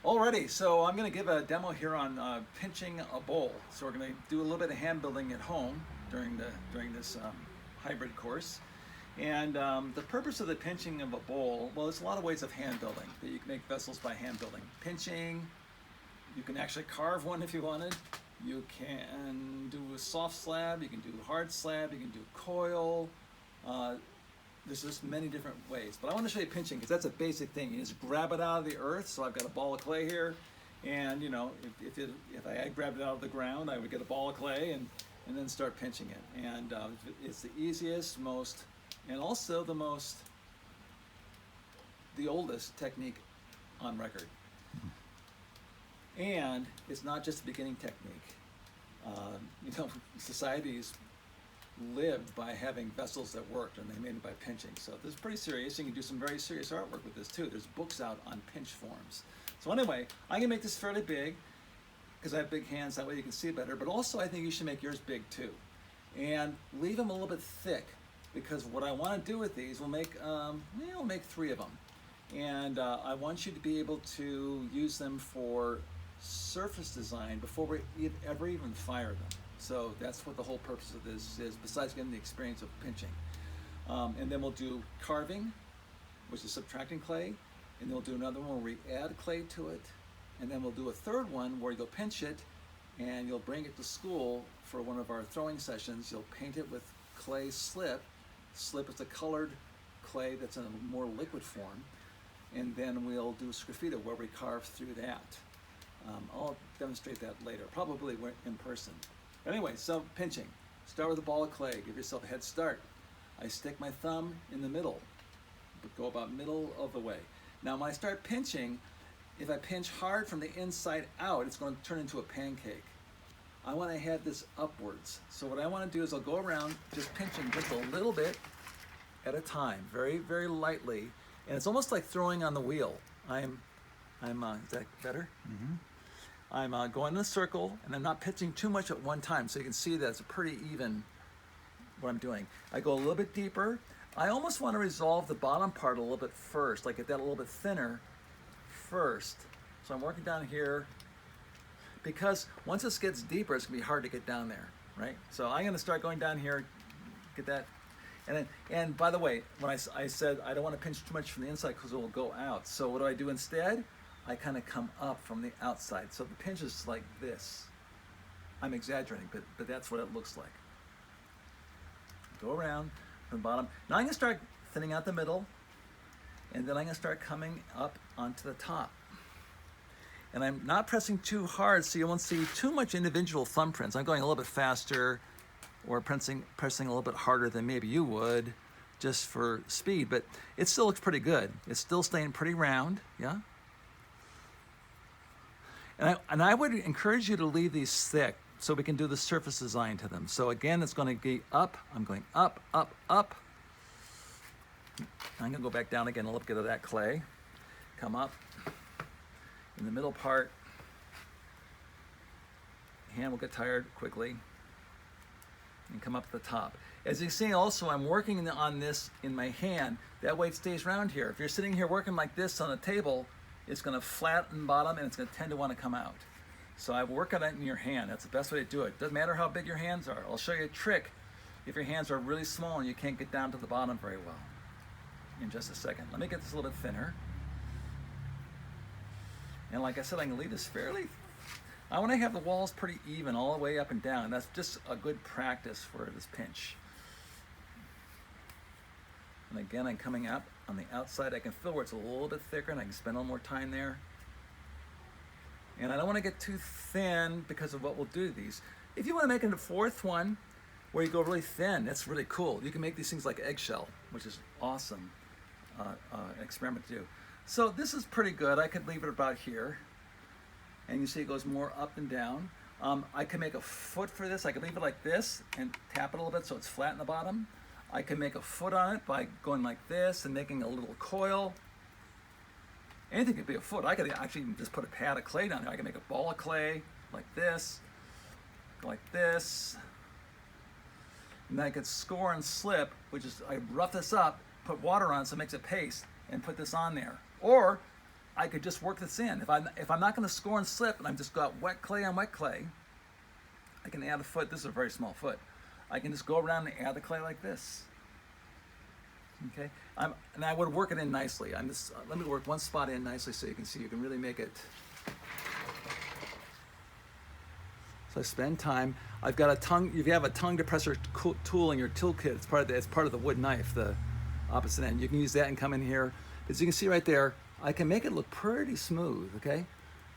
Alrighty, so I'm going to give a demo here on pinching a bowl. So we're going to do a little bit of hand building at home during this hybrid course. And the purpose of the pinching of a bowl, well, there's a lot of ways of hand building that you can make vessels by hand building. Pinching, you can actually carve one if you wanted. You can do a soft slab, you can do hard slab, you can do coil. There's just many different ways, but I want to show you pinching because that's a basic thing. You just grab it out of the earth. So I've got a ball of clay here, and you know, if I grabbed it out of the ground, I would get a ball of clay and then start pinching it. And it's the easiest, most, and also the oldest technique on record. And it's not just a beginning technique. You know, societies lived by having vessels that worked, and they made it by pinching. So this is pretty serious. You can do some very serious artwork with this too. There's books out on pinch forms. So anyway, I can make this fairly big because I have big hands. That way you can see better. But also, I think you should make yours big too, and leave them a little bit thick because what I want to do with these, we'll make 3 of them, and I want you to be able to use them for surface design before we ever even fire them. So that's what the whole purpose of this is, besides getting the experience of pinching. And then we'll do carving, which is subtracting clay, and then we'll do another one where we add clay to it, and then we'll do a third one where you'll pinch it, and you'll bring it to school for one of our throwing sessions. You'll paint it with clay slip. Slip is a colored clay that's in a more liquid form, and then we'll do sgraffito where we carve through that. I'll demonstrate that later, probably in person. Anyway, so pinching. Start with a ball of clay. Give yourself a head start. I stick my thumb in the middle, but go about middle of the way. Now when I start pinching, if I pinch hard from the inside out, it's going to turn into a pancake. I want to head this upwards. So what I want to do is I'll go around just pinching just a little bit at a time, very, very lightly. And it's almost like throwing on the wheel. is that better? Mm-hmm. I'm going in a circle, and I'm not pitching too much at one time, so you can see that it's pretty even what I'm doing. I go a little bit deeper. I almost want to resolve the bottom part a little bit first, like get that a little bit thinner first. So I'm working down here, because once this gets deeper, it's going to be hard to get down there, right? So I'm going to start going down here, get that. And by the way, when I said I don't want to pinch too much from the inside because it will go out. So what do I do instead? I kind of come up from the outside. So the pinch is like this. I'm exaggerating, but that's what it looks like. Go around from the bottom. Now I'm going to start thinning out the middle, and then I'm going to start coming up onto the top. And I'm not pressing too hard so you won't see too much individual thumbprints. I'm going a little bit faster or pressing a little bit harder than maybe you would just for speed, but it still looks pretty good. It's still staying pretty round, yeah? And I would encourage you to leave these thick so we can do the surface design to them. So again, it's going to be up. I'm going up, up, up. I'm going to go back down again a little bit of that clay. Come up. In the middle part, hand will get tired quickly. And come up to the top. As you see also, I'm working on this in my hand. That way it stays round here. If you're sitting here working like this on a table, it's going to flatten bottom and it's going to tend to want to come out. So I work on it in your hand. That's the best way to do it. Doesn't matter how big your hands are. I'll show you a trick if your hands are really small and you can't get down to the bottom very well in just a second. Let me get this a little bit thinner. And like I said, I can leave this fairly. I want to have the walls pretty even all the way up and down. That's just a good practice for this pinch. And again, I'm coming up on the outside. I can feel where it's a little bit thicker and I can spend a little more time there. And I don't want to get too thin because of what we'll do to these. If you want to make it a fourth one where you go really thin, that's really cool. You can make these things like eggshell, which is awesome experiment to do. So this is pretty good. I could leave it about here. And you see it goes more up and down. I can make a foot for this. I could leave it like this and tap it a little bit so it's flat in the bottom. I can make a foot on it by going like this and making a little coil. Anything could be a foot. I could actually just put a pad of clay down there. I can make a ball of clay like this, and then I could score and slip, which is I rough this up, put water on so it makes a paste, and put this on there. Or I could just work this in. If I'm not going to score and slip, and I've just got wet clay on wet clay, I can add a foot. This is a very small foot. I can just go around and add the clay like this. Okay, and I would work it in nicely. Let me work one spot in nicely so you can see. You can really make it. So I spend time. I've got a tongue. If you have a tongue depressor tool in your toolkit, it's part of the wood knife, the opposite end. You can use that and come in here. As you can see right there, I can make it look pretty smooth. Okay,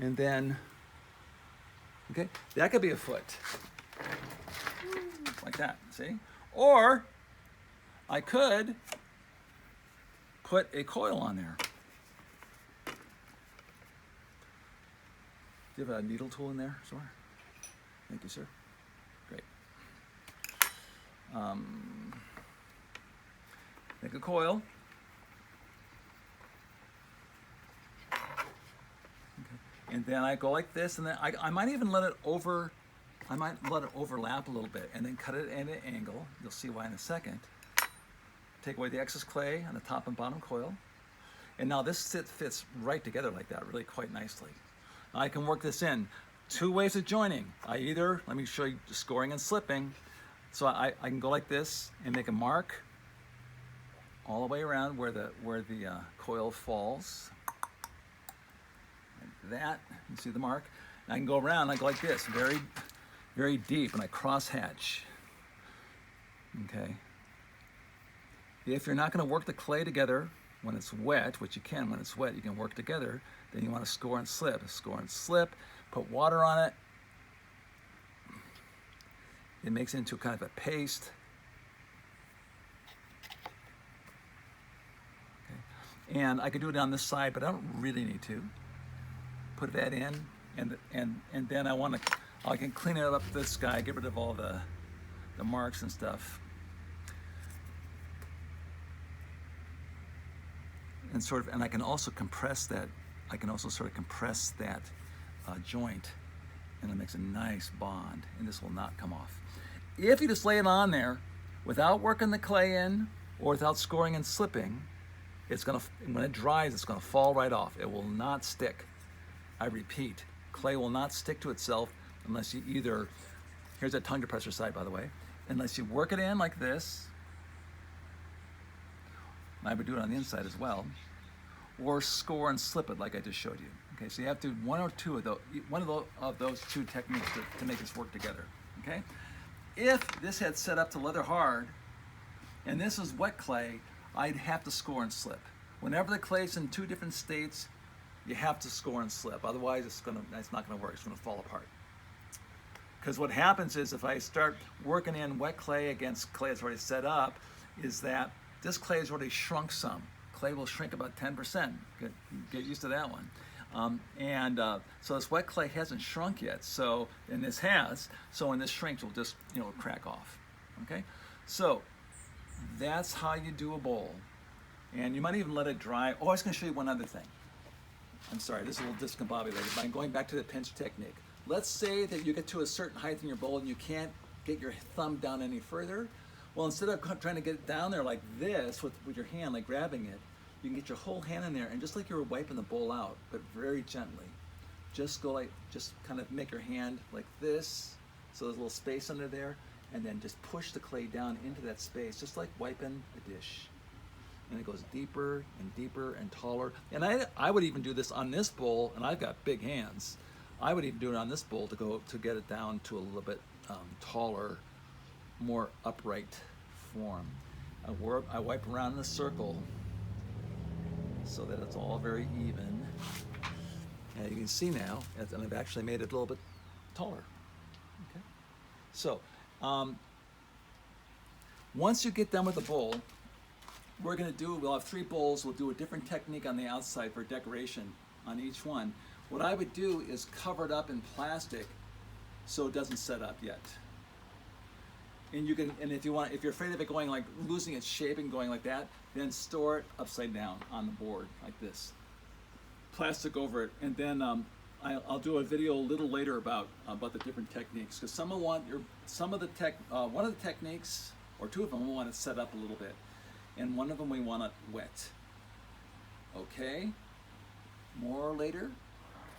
and then that could be a foot like that. See, or I could put a coil on there. Do you have a needle tool in there, sir? Thank you, sir. Great. Make a coil. Okay. And then I go like this, and then I might even let it overlap a little bit, and then cut it at an angle. You'll see why in a second. Take away the excess clay on the top and bottom coil. And now this fits right together like that, really quite nicely. Now I can work this in. 2 ways of joining. Let me show you scoring and slipping. So I can go like this and make a mark all the way around where the coil falls. Like that, you see the mark? And I can go around, I go like this, very, very deep, and I cross hatch. Okay. If you're not going to work the clay together when it's wet, which you can when it's wet, you can work together, then you want to score and slip. Score and slip, put water on it. It makes it into kind of a paste. Okay. And I could do it on this side, but I don't really need to. Put that in, and then I can clean it up this guy, get rid of all the marks and stuff. And I can also compress that. I can also sort of compress that joint, and it makes a nice bond, and this will not come off. If you just lay it on there without working the clay in or without scoring and slipping, when it dries, it's gonna fall right off. It will not stick. I repeat, clay will not stick to itself unless you here's a tongue depressor side, by the way, unless you work it in like this. I would do it on the inside as well, or score and slip it like I just showed you. Okay, so you have to do one of those 2 techniques to make this work together. Okay, if this had set up to leather hard, and this is wet clay, I'd have to score and slip. Whenever the clay's in 2 different states, you have to score and slip. Otherwise, it's not going to work. It's going to fall apart. Because what happens is if I start working in wet clay against clay that's already set up, is that this clay has already shrunk some. Clay will shrink about 10%. Get used to that one. So this wet clay hasn't shrunk yet. And this has. So when this shrinks, it'll just crack off. Okay. So that's how you do a bowl. And you might even let it dry. Oh, I was going to show you one other thing. I'm sorry, this is a little discombobulated, but I'm going back to the pinch technique. Let's say that you get to a certain height in your bowl and you can't get your thumb down any further. Well, instead of trying to get it down there like this with your hand, like grabbing it, you can get your whole hand in there, and just like you were wiping the bowl out, but very gently, just kind of make your hand like this, so there's a little space under there, and then just push the clay down into that space, just like wiping a dish. And it goes deeper and deeper and taller. And I would even do this on this bowl, and I've got big hands. I would even do it on this bowl to get it down to a little bit taller, more upright form. I wipe around in a circle so that it's all very even. And you can see now, and I've actually made it a little bit taller. Okay. So once you get done with the bowl, we'll have 3 bowls. We'll do a different technique on the outside for decoration on each one. What I would do is cover it up in plastic so it doesn't set up yet. And if you're afraid of it losing its shape and going like that, then store it upside down on the board like this. Plastic over it, and then I'll do a video a little later about the different techniques, because one of the techniques, or 2 of them, we want it set up a little bit, and one of them we want it wet. Okay. more later.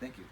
Thank you.